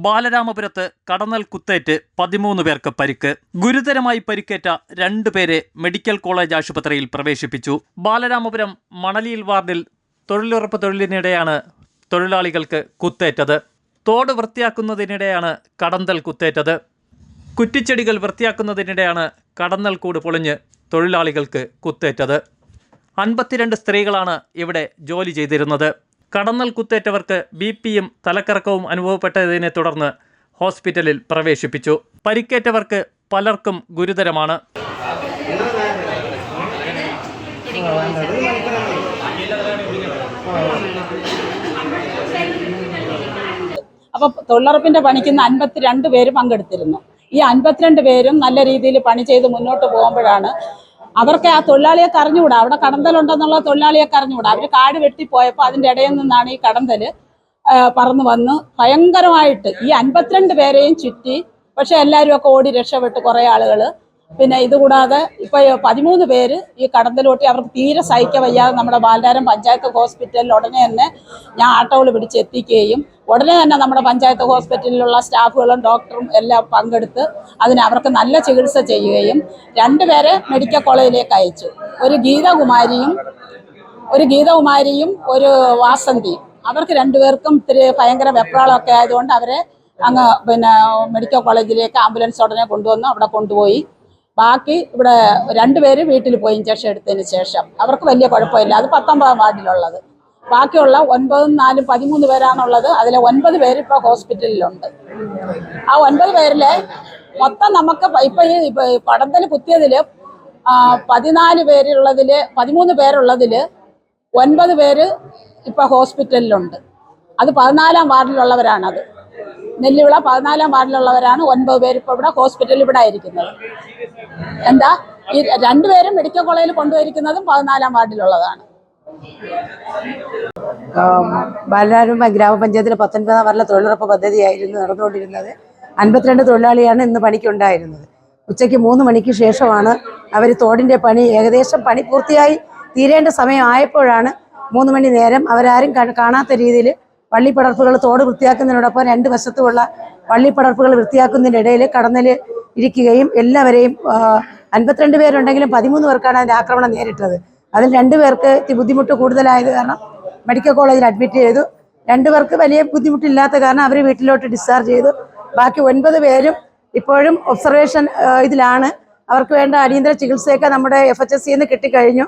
ബാലരാമപുരത്ത് കടന്നൽ കുത്തേറ്റ് 13 പേർക്ക് പരിക്ക്. ഗുരുതരമായി പരിക്കേറ്റ 2 പേരെ മെഡിക്കൽ കോളേജ് ആശുപത്രിയിൽ പ്രവേശിപ്പിച്ചു. ബാലരാമപുരം മണലിയിൽ വാർഡിൽ തൊഴിലുറപ്പ് തൊഴിലിനിടെയാണ് തൊഴിലാളികൾക്ക് കുത്തേറ്റത്. തോട് വൃത്തിയാക്കുന്നതിനിടെയാണ് കടന്നൽ കുത്തേറ്റത്. കുറ്റിച്ചെടികൾ വൃത്തിയാക്കുന്നതിനിടെയാണ് കടന്നൽ കൂട് പൊളിഞ്ഞ് തൊഴിലാളികൾക്ക് കുത്തേറ്റത്. 52 സ്ത്രീകളാണ് ഇവിടെ ജോലി ചെയ്തിരുന്നത്. കടന്നൽ കുത്തേറ്റവർക്ക് ബിപിയും തലക്കറക്കവും അനുഭവപ്പെട്ടതിനെ തുടർന്ന് ഹോസ്പിറ്റലിൽ പ്രവേശിപ്പിച്ചു. പരിക്കേറ്റവർക്ക് പലർക്കും ഗുരുതരമാണ്. അപ്പോൾ തൊഴിലുറപ്പിന്റെ പണിക്ക് 52 പേര് പങ്കെടുത്തിരുന്നു. ഈ 52 പേരും നല്ല രീതിയിൽ പണി ചെയ്ത് മുന്നോട്ട് പോകുമ്പോഴാണ് അവർക്ക് ആ തൊഴിലാളിയെ അറിഞ്ഞുകൂടാ, അവിടെ കടന്തലുണ്ടെന്നുള്ള തൊഴിലാളിയെ അറിഞ്ഞുകൂടാ. അവർ കാട് വെട്ടിപ്പോയപ്പോൾ അതിൻ്റെ ഇടയിൽ നിന്നാണ് ഈ കടന്തല് പറന്നു വന്ന് ഭയങ്കരമായിട്ട് ഈ 52 പേരെയും ചുറ്റി. പക്ഷെ എല്ലാവരും ഒക്കെ ഓടി രക്ഷപ്പെട്ട് കുറേ ആളുകൾ. പിന്നെ ഇതുകൂടാതെ ഇപ്പോൾ 13 പേര് ഈ കടന്തലോട്ടി അവർക്ക് തീരെ സഹിക്കാൻ വയ്യാതെ നമ്മുടെ ബാലരാമപുരം പഞ്ചായത്ത് ഹോസ്പിറ്റലിൽ ഉടനെ തന്നെ ഞാൻ ആട്ടോകൾ പിടിച്ചെത്തിക്കുകയും ഉടനെ തന്നെ നമ്മുടെ പഞ്ചായത്ത് ഹോസ്പിറ്റലിലുള്ള സ്റ്റാഫുകളും ഡോക്ടറും എല്ലാം പങ്കെടുത്ത് അവർക്ക് നല്ല ചികിത്സ ചെയ്യുകയും 2 പേരെ മെഡിക്കൽ കോളേജിലേക്ക് അയച്ചു. ഒരു ഗീതകുമാരിയും ഒരു വാസന്തിയും. അവർക്ക് 2 പേർക്കും ഇത്തിരി ഭയങ്കര വെപ്രാളമൊക്കെ ആയതുകൊണ്ട് അവരെ അങ്ങ് മെഡിക്കൽ കോളേജിലേക്ക് ആംബുലൻസ് ഉടനെ കൊണ്ടുവന്ന് അവിടെ കൊണ്ടുപോയി. ബാക്കി ഇവിടെ 2 പേര് വീട്ടിൽ പോയി ഇഞ്ചക്ഷൻ എടുത്തതിന് ശേഷം. അവർക്ക് വലിയ കുഴപ്പമില്ല. അത് 19-ാം വാർഡിലുള്ളത്. ബാക്കിയുള്ള 9, 4, 13 പേരാണുള്ളത്. അതിലെ 9 പേര് ഇപ്പോൾ ഹോസ്പിറ്റലിലുണ്ട്. ആ 9 പേരിലെ മൊത്തം നമുക്ക് ഇപ്പം ഈ കടന്തൽ കുത്തിയതിൽ 14 പേരുള്ളതിൽ 13 പേരുള്ളതിൽ 9 പേര് ഇപ്പോൾ ഹോസ്പിറ്റലിലുണ്ട്. അത് 14-ാം വാർഡിലുള്ളവരാണത്. നെല്ലിവിള 14-ാം വാർഡിലുള്ളവരാണ്. 9 പേര് ഇപ്പോൾ ഇവിടെ ഹോസ്പിറ്റലിൽ ഇവിടെ ആയിരിക്കുന്നത്. ഈ 2 പേരും മെഡിക്കൽ കോളേജിൽ കൊണ്ടുപോയിരിക്കുന്നതും 14-ാം വാർഡിലുള്ളതാണ്. ബാലരാമപുരം ഗ്രാമപഞ്ചായത്തിലെ 19-ാം വാർഡിലെ തൊഴിലുറപ്പ് പദ്ധതിയായിരുന്നു നടന്നുകൊണ്ടിരുന്നത്. 52 തൊഴിലാളിയാണ് ഇന്ന് പണിക്കുണ്ടായിരുന്നത്. ഉച്ചയ്ക്ക് 3 മണിക്ക് ശേഷമാണ് അവർ തോടിൻ്റെ പണി ഏകദേശം പണി പൂർത്തിയായി തീരേണ്ട സമയം ആയപ്പോഴാണ് 3 മണി നേരം അവരാരും കാണാത്ത രീതിയിൽ പള്ളിപ്പടർപ്പുകൾ തോട് വൃത്തിയാക്കുന്നതിനോടൊപ്പം 2 വശത്തുമുള്ള പള്ളിപ്പടർപ്പുകൾ വൃത്തിയാക്കുന്നതിനിടയിൽ കടന്നൽ ഇരിക്കുകയും എല്ലാവരെയും 52 പേരുണ്ടെങ്കിലും 13 പേർക്കാണ് അതിൻ്റെ ആക്രമണം നേരിട്ടത്. അതിൽ 2 പേർക്ക് ബുദ്ധിമുട്ട് കൂടുതലായത് കാരണം മെഡിക്കൽ കോളേജിൽ അഡ്മിറ്റ് ചെയ്തു. 2 പേർക്ക് വലിയ ബുദ്ധിമുട്ടില്ലാത്ത കാരണം അവർ വീട്ടിലോട്ട് ഡിസ്ചാർജ് ചെയ്തു. ബാക്കി 9 പേരും ഇപ്പോഴും ഒബ്സർവേഷൻ ഇതിലാണ്. അവർക്ക് വേണ്ട അടിയന്തര ചികിത്സയൊക്കെ നമ്മുടെ FHSC കിട്ടിക്കഴിഞ്ഞു.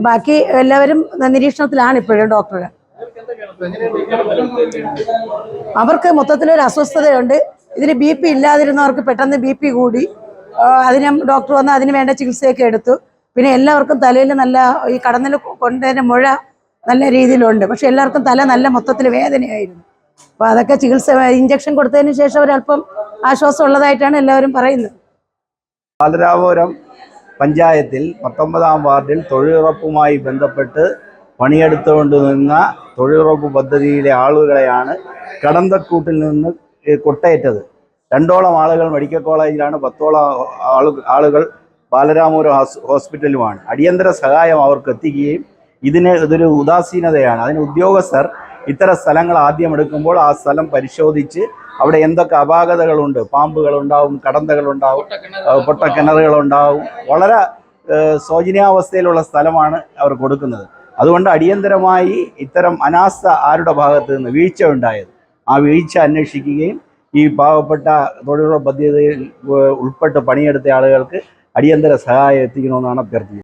ബാക്കി എല്ലാവരും നിരീക്ഷണത്തിലാണ് ഇപ്പോഴും ഡോക്ടറുടെ. അവർക്ക് മൊത്തത്തിലൊരു അസ്വസ്ഥതയുണ്ട്. ഇതിന് BP ഇല്ലാതിരുന്നവർക്ക് പെട്ടെന്ന് BP കൂടി. അതിന് ഡോക്ടർ വന്ന് അതിന് വേണ്ട ചികിത്സയൊക്കെ എടുത്തു. പിന്നെ എല്ലാവർക്കും തലയിൽ നല്ല ഈ കടന്നൽ കൊണ്ടതിൻ്റെ മുഴ നല്ല രീതിയിലുണ്ട്. പക്ഷെ എല്ലാവർക്കും തല നല്ല മൊത്തത്തിൽ വേദനയായിരുന്നു. അപ്പോൾ അതൊക്കെ ഇഞ്ചക്ഷൻ കൊടുത്തതിന് ശേഷം ഒരല്പം ആശ്വാസം ഉള്ളതായിട്ടാണ് എല്ലാവരും പറയുന്നത്. ബാലരാമപുരം പഞ്ചായത്തിൽ 19-ാം വാർഡിൽ തൊഴിലുറപ്പുമായി ബന്ധപ്പെട്ട് പണിയെടുത്തുകൊണ്ട് നിന്ന തൊഴിലുറപ്പ് പദ്ധതിയിലെ ആളുകളെയാണ് കടന്തക്കൂട്ടിൽ നിന്ന് കൊട്ടേറ്റത്. 2ഓളം ആളുകൾ മെഡിക്കൽ കോളേജിലാണ്, 10ഓളം ആളുകൾ ബാലരാമപുരം ഹോസ്പിറ്റലുമാണ്. അടിയന്തര സഹായം അവർക്ക് എത്തിക്കുകയും ഇതൊരു ഉദാസീനതയാണ്. അതിന് ഉദ്യോഗസ്ഥർ ഇത്തരം സ്ഥലങ്ങൾ ആദ്യം എടുക്കുമ്പോൾ ആ സ്ഥലം പരിശോധിച്ച് അവിടെ എന്തൊക്കെ അപാകതകളുണ്ട്, പാമ്പുകളുണ്ടാവും, കടന്തകളുണ്ടാവും, പൊട്ടക്കിണറുകളുണ്ടാവും, വളരെ ശോചനീയാവസ്ഥയിലുള്ള സ്ഥലമാണ് അവർ കൊടുക്കുന്നത്. അതുകൊണ്ട് അടിയന്തരമായി ഇത്തരം അനാസ്ഥ ആരുടെ ഭാഗത്ത് നിന്ന് വീഴ്ച ഉണ്ടായത് ആ വീഴ്ച അന്വേഷിക്കുകയും ഈ പാവപ്പെട്ട തൊഴിലുറപ്പ് പദ്ധതിയിൽ ഉൾപ്പെട്ട് പണിയെടുത്ത ആളുകൾക്ക് അടിയന്തര സഹായം എത്തിക്കണമെന്നാണ് അഭ്യർത്ഥിക്കുന്നത്.